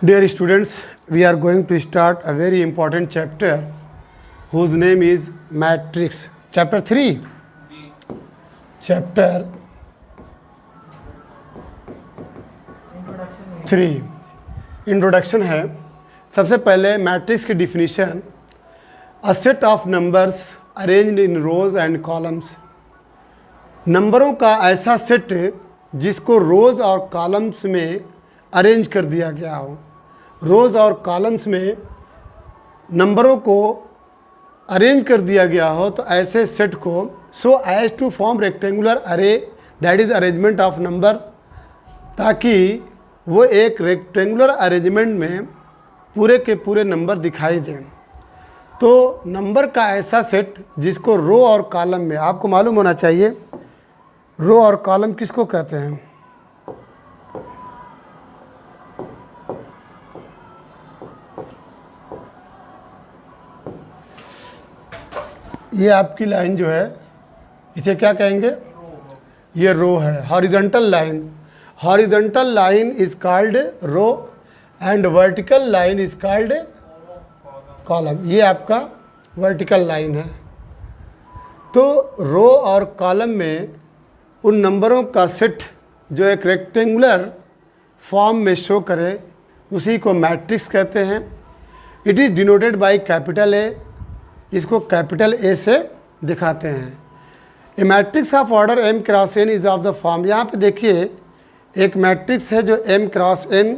Dear students, we are going to start a very important chapter whose name is Matrix. Chapter 3. Chapter 3. Introduction है. सबसे पहले matrix की definition, a set of numbers arranged in rows and columns. नंबरों का ऐसा set जिसको रोज़ और columns में अरेंज कर दिया गया हो. रोज़ और कॉलम्स में नंबरों को अरेंज कर दिया गया हो तो ऐसे सेट को so as to form rectangular array, that is arrangement of number, ताकि वो एक रेक्टेंगुलर अरेंजमेंट में पूरे के पूरे नंबर दिखाई दें. तो नंबर का ऐसा सेट जिसको रो और कॉलम में, आपको मालूम होना चाहिए रो और कॉलम किसको कहते हैं. ये आपकी लाइन जो है इसे क्या कहेंगे, ये रो है. Horizontal line, horizontal line is called row and vertical line is called column. ये आपका वर्टिकल लाइन है. तो रो और कॉलम में उन नंबरों का सेट जो एक रेक्टेंगुलर फॉर्म में शो करे उसी को मैट्रिक्स कहते हैं. It is denoted by capital A. इसको कैपिटल ए से दिखाते हैं. A matrix of order m cross n is of the form. यहाँ पे देखिए एक मैट्रिक्स है जो m क्रॉस n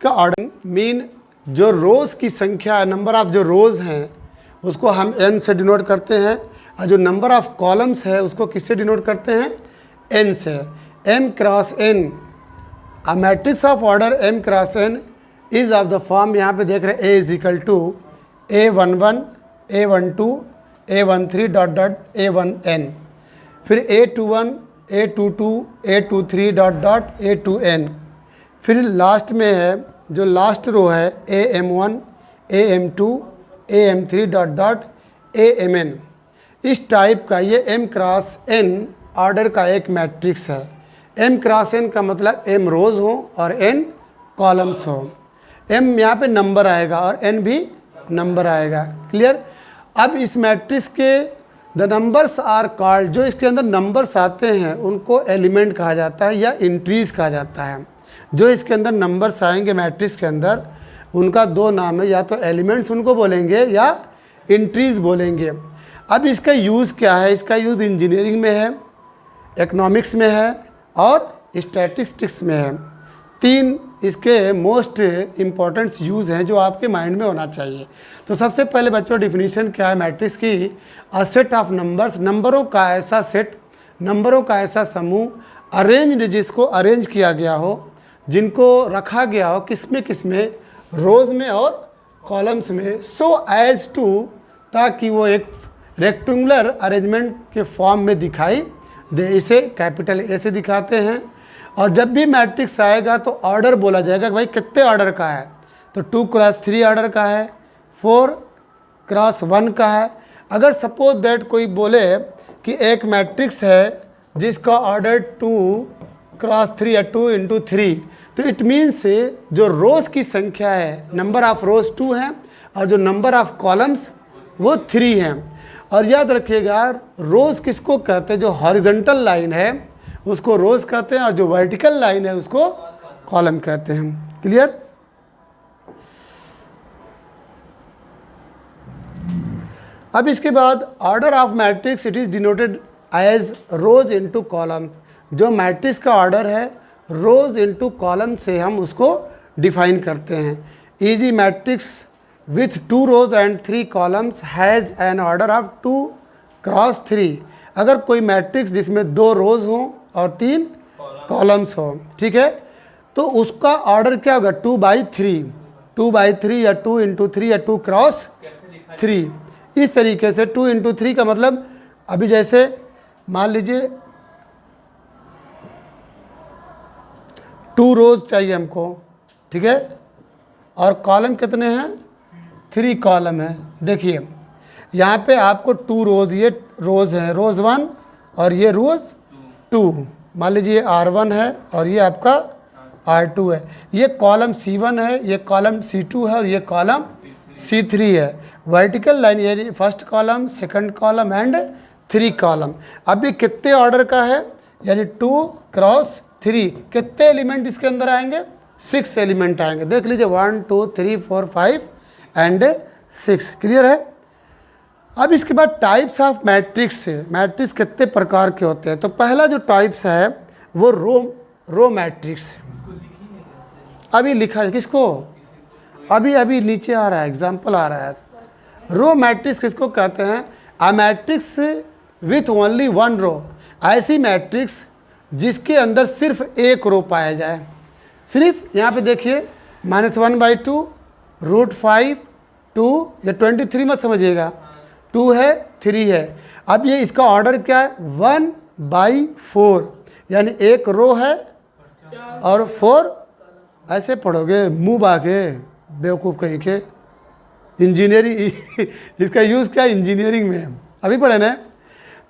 का ऑर्डर मीन जो रोज़ की संख्या, नंबर ऑफ जो रोज़ हैं उसको हम m से डिनोट करते हैं और जो नंबर ऑफ कॉलम्स है उसको किससे डिनोट करते हैं, n से. m cross n, a matrix of order m cross n is of the form. यहाँ पे देख रहे हैं a is equal to a11 a12 a13 dot dot a1n, फिर a21 a22 a23 dot dot a2n, फिर last में है जो लास्ट रो है am1 am2 am3 dot dot amn. इस टाइप का ये m क्रॉस n ऑर्डर का एक मैट्रिक्स है. m क्रॉस n का मतलब m रोज़ हो और n कॉलम्स हो. m यहाँ पे नंबर आएगा और n भी नंबर आएगा. क्लियर. अब इस मैट्रिक्स के द नंबर्स आर कॉल्ड, जो इसके अंदर नंबर्स आते हैं उनको एलिमेंट कहा जाता है या इंट्रीज कहा जाता है. जो इसके अंदर नंबर्स आएंगे मैट्रिक्स के अंदर उनका दो नाम है, या तो एलिमेंट्स उनको बोलेंगे या इंट्रीज बोलेंगे. अब इसका यूज़ क्या है, इसका यूज़ इंजीनियरिंग में है, इकोनॉमिक्स में है और स्टैटिस्टिक्स में है. तीन इसके मोस्ट इम्पॉर्टेंट्स यूज़ हैं जो आपके माइंड में होना चाहिए. तो सबसे पहले बच्चों डिफिनीशन क्या है मैट्रिक्स की, अ सेट ऑफ नंबर्स, नंबरों का ऐसा सेट, नंबरों का ऐसा समूह अरेंज्ड, जिसको अरेंज किया गया हो, जिनको रखा गया हो किसमें, रोज़ में और कॉलम्स में, सो एज टू, ताकि वो एक रेक्टेंगुलर अरेंजमेंट के फॉर्म में दिखाई दे. इसे कैपिटल ए से दिखाते हैं. और जब भी मैट्रिक्स आएगा तो ऑर्डर बोला जाएगा कि भाई कितने ऑर्डर का है, तो 2 क्रॉस 3 ऑर्डर का है, 4 क्रॉस 1 का है. अगर सपोज दैट कोई बोले कि एक मैट्रिक्स है जिसका ऑर्डर 2 क्रॉस 3 या 2 इंटू 3, तो इट मीन्स जो रोज़ की संख्या है, नंबर ऑफ रोज़ 2 हैं और जो नंबर ऑफ कॉलम्स वो 3 हैं. और याद रखिएगा रोज़ किसको कहते हैं, जो हॉरिजॉन्टल लाइन है उसको रोज़ कहते हैं और जो वर्टिकल लाइन है उसको कॉलम कहते हैं. क्लियर. अब इसके बाद order of matrix, it is denoted as rows into column. जो मैट्रिक्स का ऑर्डर है रोज इनटू कॉलम से हम उसको डिफाइन करते हैं. Eg matrix with 2 rows and 3 columns has an order of 2 cross 3. अगर कोई मैट्रिक्स जिसमें 2 रोज हों और 3 कॉलम्स हो, ठीक है, तो उसका ऑर्डर क्या होगा, 2/3, 2/3 या 2 इंटू 3 या 2 क्रॉस 3. इस तरीके से 2 इंटू 3 का मतलब, अभी जैसे मान लीजिए 2 रोज चाहिए हमको, ठीक है, और कॉलम कितने हैं, 3 कॉलम है. देखिए यहाँ पे आपको 2 रोज, ये रोज़ हैं, रोज़ 1 और ये रोज़ 2. मान लीजिए R1 है और ये आपका R2 है। ये कॉलम C1 है, ये कॉलम C2 है और ये कॉलम C3 है। वर्टिकल लाइन यानी first column, second column and 3 column. अब ये कितने ऑर्डर का है, यानी 2 क्रॉस 3, कितने एलिमेंट इसके अंदर आएंगे, 6 एलिमेंट आएंगे। देख लीजिए 1 2 3 4 5 एंड 6। क्लियर है। अब इसके बाद टाइप्स ऑफ मैट्रिक्स से, मैट्रिक्स कितने प्रकार के होते हैं। तो पहला जो टाइप्स है वो रो मैट्रिक्स। अभी लिखा है किसको, अभी नीचे आ रहा है, एग्जाम्पल आ रहा है। रो मैट्रिक्स किसको कहते हैं, अ मैट्रिक्स विथ ओनली 1 रो, ऐसी मैट्रिक्स जिसके अंदर सिर्फ एक रो पाया जाए। सिर्फ यहाँ पे देखिए -1/2 √5 2, ये 23 मत समझिएगा, 2 है 3 है। अब ये इसका ऑर्डर क्या है, 1/4, यानी एक रो है और 4, ऐसे पढ़ोगे मुँह बाके बेवकूफ़ कहीं के। इंजीनियरिंग इसका यूज़ क्या है, इंजीनियरिंग में अभी पढ़े ना।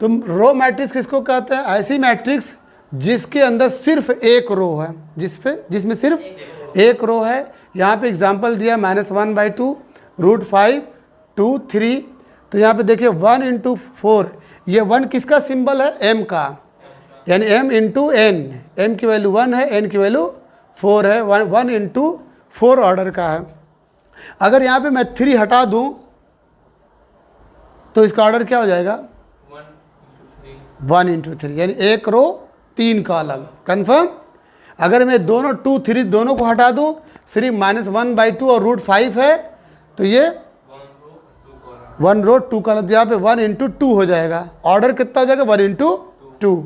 तो रो मैट्रिक्स किसको कहते हैं, ऐसी मैट्रिक्स जिसके अंदर सिर्फ एक रो है, जिसमें सिर्फ एक रो है। यहाँ पे एग्जांपल दिया -1/2 √5 2 3। तो यहाँ पे देखिए 1 × 4, ये 1 किसका सिंबल है, m का, यानी m × n, m की वैल्यू 1 है, n की वैल्यू 4 है, 1 × 4 ऑर्डर का है। अगर यहाँ पे मैं 3 हटा दूँ तो इसका ऑर्डर क्या हो जाएगा, 1 × 3, यानी एक रो 3 कॉलम। कन्फर्म। अगर मैं दोनों 2 3 दोनों को हटा दूँ, सिर्फ -1/2 और √5 है, तो ये 1 रो 2 कॉलम, यहाँ पे 1 × 2 हो जाएगा। ऑर्डर कितना हो जाएगा, 1 × 2।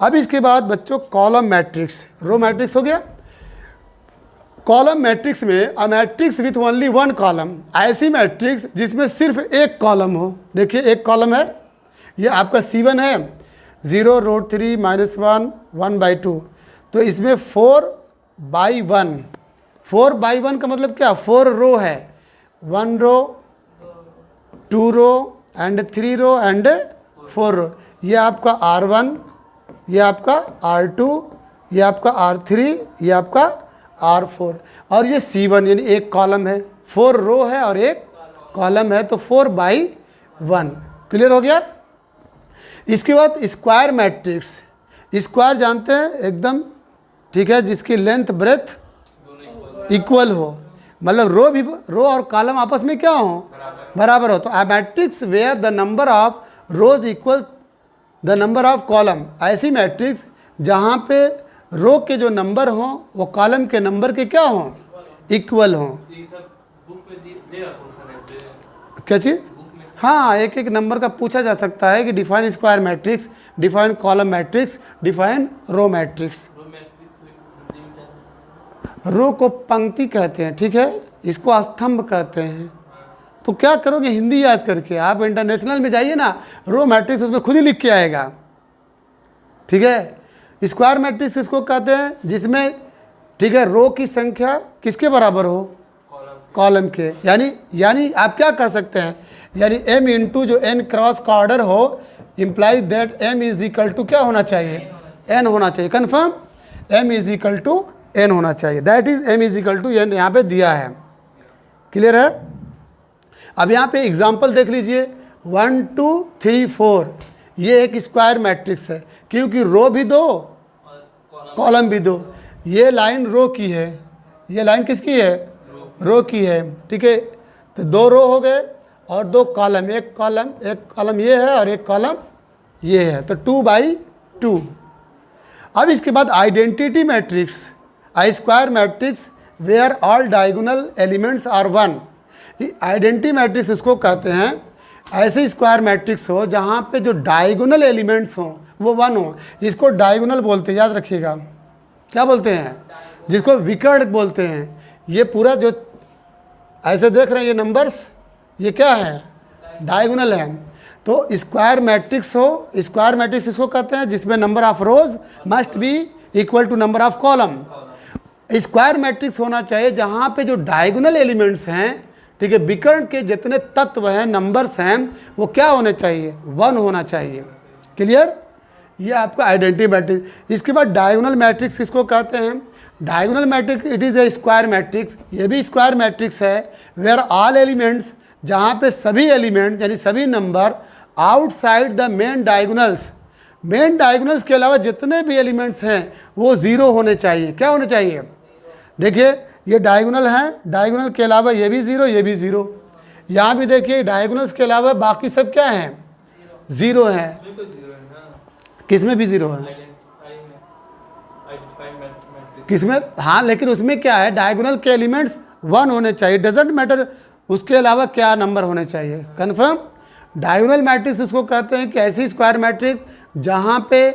अब इसके बाद बच्चों कॉलम मैट्रिक्स, रो मैट्रिक्स हो गया। कॉलम मैट्रिक्स में a matrix with only 1 column, ऐसी मैट्रिक्स जिसमें सिर्फ एक कॉलम हो। देखिए एक कॉलम है, ये आपका C1 है, 0 √3 -1 1/2, तो इसमें 4/1, 4/1 का मतलब क्या, 4 रो है, 1 रो 2 रो एंड 3 रो एंड 4 रो। ये आपका R1, ये आपका R2, ये आपका R3, ये आपका R4 और ये C1, यानी एक कॉलम है, 4 रो है और एक कॉलम है, तो 4/1। क्लियर हो गया। इसके बाद स्क्वायर मैट्रिक्स, स्क्वायर जानते हैं एकदम, ठीक है, जिसकी लेंथ ब्रेथ इक्वल हो, मतलब रो और कॉलम आपस में क्या हो, बराबर हो। तो a matrix where the number of rows equal the number of column, ऐसी मैट्रिक्स जहाँ पे रो के जो नंबर हों वो कॉलम के नंबर के क्या हों, इक्वल हों। क्या चीज़, हाँ, एक एक नंबर का पूछा जा सकता है कि define square matrix, define column matrix, define row matrix. Row को पंक्ति कहते हैं, ठीक है, इसको स्तंभ कहते हैं। तो क्या करोगे हिंदी याद करके, आप इंटरनेशनल में जाइए ना, रो मैट्रिक्स उसमें खुद ही लिख के आएगा, ठीक है। स्क्वायर मैट्रिक्स किसको कहते हैं, जिसमें, ठीक है, रो की संख्या किसके बराबर हो, कॉलम के। यानी आप क्या कह सकते हैं, यानी m × जो n क्रॉस का ऑर्डर हो, इम्प्लाई दैट m = क्या होना चाहिए, n होना चाहिए। कन्फर्म, m = n होना चाहिए, दैट इज m = n यहाँ पे दिया है। क्लियर है। अब यहाँ पे एग्जाम्पल देख लीजिए, 1 2 3 4, ये एक स्क्वायर मैट्रिक्स है, क्योंकि रो भी दो कॉलम भी दो। ये लाइन रो की है, ये लाइन किसकी है, रो की है, ठीक है। तो 2 रो हो गए और 2 कॉलम, एक कॉलम ये है और एक कॉलम ये है, तो 2/2। अब इसके बाद identity matrix, I square matrix where all diagonal elements are 1। Identity matrix इसको कहते हैं, ऐसे स्क्वायर मैट्रिक्स हो जहाँ पे जो डायगोनल एलिमेंट्स हों वो 1 हो। इसको डायगोनल बोलते हैं, याद रखिएगा, क्या बोलते हैं, जिसको विकर्ण बोलते हैं। ये पूरा जो ऐसे देख रहे हैं ये नंबर्स, ये क्या है, डायगोनल है। तो स्क्वायर मैट्रिक्स हो, स्क्वायर मैट्रिक्स इसको कहते हैं जिसमें number of rows must be equal to number of column. Square matrix होना चाहिए जहाँ पे जो डायगोनल एलिमेंट्स हैं, ठीक है, विकर्ण के जितने तत्व हैं, नंबर्स हैं, वो क्या होने चाहिए, 1 होना चाहिए। क्लियर। ये आपका आइडेंटिटी मैट्रिक्स। इसके बाद डायगोनल मैट्रिक्स किसको कहते हैं, diagonal matrix it is a square matrix, ये भी स्क्वायर मैट्रिक्स है, वेयर ऑल एलिमेंट्स, जहाँ पे सभी एलिमेंट यानी सभी number outside the main diagonals, main diagonals के अलावा जितने भी एलिमेंट्स हैं वो ज़ीरो होने चाहिए। क्या होने चाहिए? देखिए ये डायगोनल है, डायगोनल के अलावा ये भी ज़ीरो, ये भी ज़ीरो। यहाँ भी देखिए डायगोनल्स के अलावा बाकी सब क्या हैं? ज़ीरो हैं। किस में भी ज़ीरो है? किसमें? हाँ, लेकिन उसमें क्या है, डायगोनल के एलिमेंट्स 1 होने चाहिए, डजेंट मैटर उसके अलावा क्या नंबर होने चाहिए। कन्फर्म? डायगोनल मैट्रिक्स उसको कहते हैं कि ऐसी स्क्वायर मैट्रिक्स जहाँ पे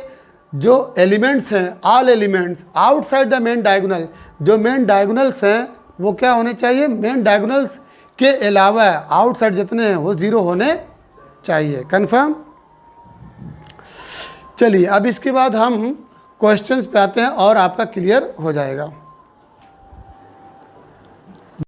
जो एलिमेंट्स हैं, all elements outside the main diagonal, जो मेन डायगोनल्स हैं वो क्या होने चाहिए? मेन डायगोनल्स के अलावा आउटसाइड जितने हैं वो ज़ीरो होने चाहिए। कन्फर्म? चलिए अब इसके बाद हम क्वेश्चंस पे आते हैं और आपका क्लियर हो जाएगा।